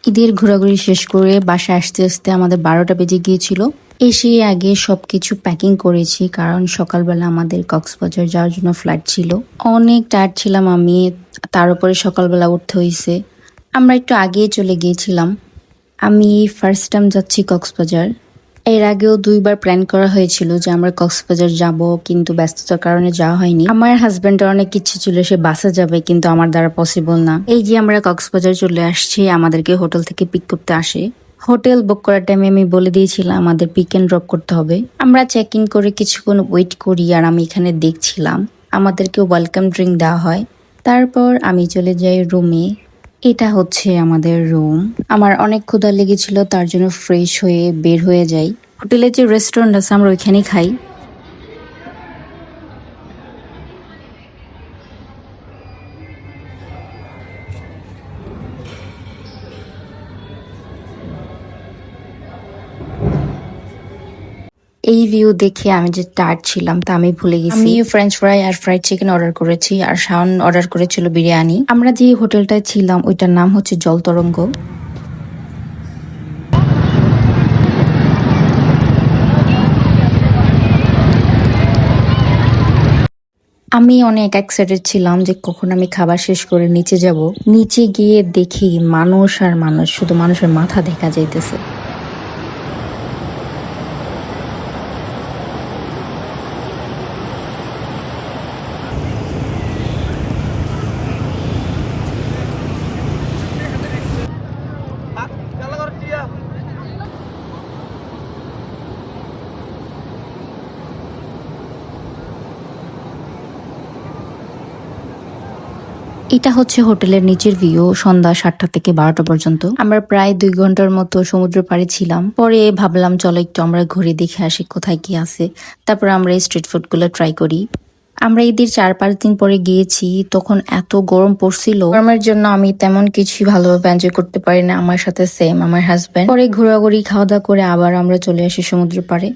ঈদের ঘোরাঘুরি শেষ করে বাসায় আসতে আসতে আমাদের 12টা বেজে গিয়েছিল। এসে আগে সবকিছু প্যাকিং করেছি, কারণ সকালবেলা আমাদের কক্সবাজার যাওয়ার জন্য ফ্লাইট ছিল। অনেক টায়ার্ড ছিলাম আমি, তার উপরে সকালবেলা উঠতে হয়েছে। আমরা একটু আগেই চলে গিয়েছিলাম। আমি ফার্স্ট টাইম যাচ্ছি কক্সবাজার। এর আগেও 2বার প্ল্যান করা হয়েছিল যে আমরা কক্সবাজার যাব, কিন্তু ব্যস্ততার কারণে যাওয়া হয়নি। আমার হাজবেন্ডের অনেক ইচ্ছে ছিল সে বাসে যাবে, কিন্তু আমার দ্বারা পসিবল না। এই যে আমরা কক্সবাজার চলে আসছি, আমাদেরকে হোটেল থেকে পিক করতে আসে। হোটেল বুক করার টাইমে আমি বলে দিয়েছিলাম আমাদের পিক এন্ড ড্রপ করতে হবে। আমরা চেক ইন করে কিছুক্ষণ ওয়েট করি, আর আমি এখানে দেখছিলাম আমাদেরকে ওয়েলকাম ড্রিঙ্ক দেওয়া হয়। তারপর আমি চলে যাই রুমে। এটা হচ্ছে আমাদের রুম। আমার অনেক ক্ষুধা লেগেছিল, তার জন্য ফ্রেশ হয়ে বের হয়ে যাই। হোটেলে যে রেস্টুরেন্ট আছে আমরা ওইখানেই খাই। এই ভিউ দেখে আমি যে টায়ার্ড ছিলাম তা আমি ভুলে গেছি। আমি ফ্রেঞ্চ ফ্রাই আর ফ্রাইড চিকেন অর্ডার করেছি, আর শাওন অর্ডার করেছিল বিরিয়ানি। আমরা যে হোটেলটায় ছিলাম ওইটার নাম হচ্ছে জল তরঙ্গ। আমি অনেক এক্সাইটেড ছিলাম যে কখন আমি খাবার শেষ করে নিচে যাব। নিচে গিয়ে দেখি মানুষ আর মানুষ, শুধু মানুষের মাথা দেখা যাইতেছে। এটা হচ্ছে হোটেলের নিচের ভিউ, সন্ধ্যা 7টা থেকে 12টা পর্যন্ত। আমরা প্রায় 2 ঘন্টার মতো সমুদ্র পাড়ে ছিলাম। পরে ভাবলাম চলো একটু আমরা ঘুরে দেখে আসি কোথায় কি আছে। তারপর আমরা এই স্ট্রিট ফুড গুলো ট্রাই করি। আমরা ঈদের 4-5 দিন পরে গিয়েছি, তখন এত গরম পড়ছিল, গরমের জন্য আমি তেমন কিছুই ভালোভাবে এনজয় করতে পারি না। আমার সাথে সেম আমার হাজবেন্ড। পরে ঘোরাঘুরি খাওয়া দাওয়া করে আবার আমরা চলে আসি সমুদ্র পাড়ে।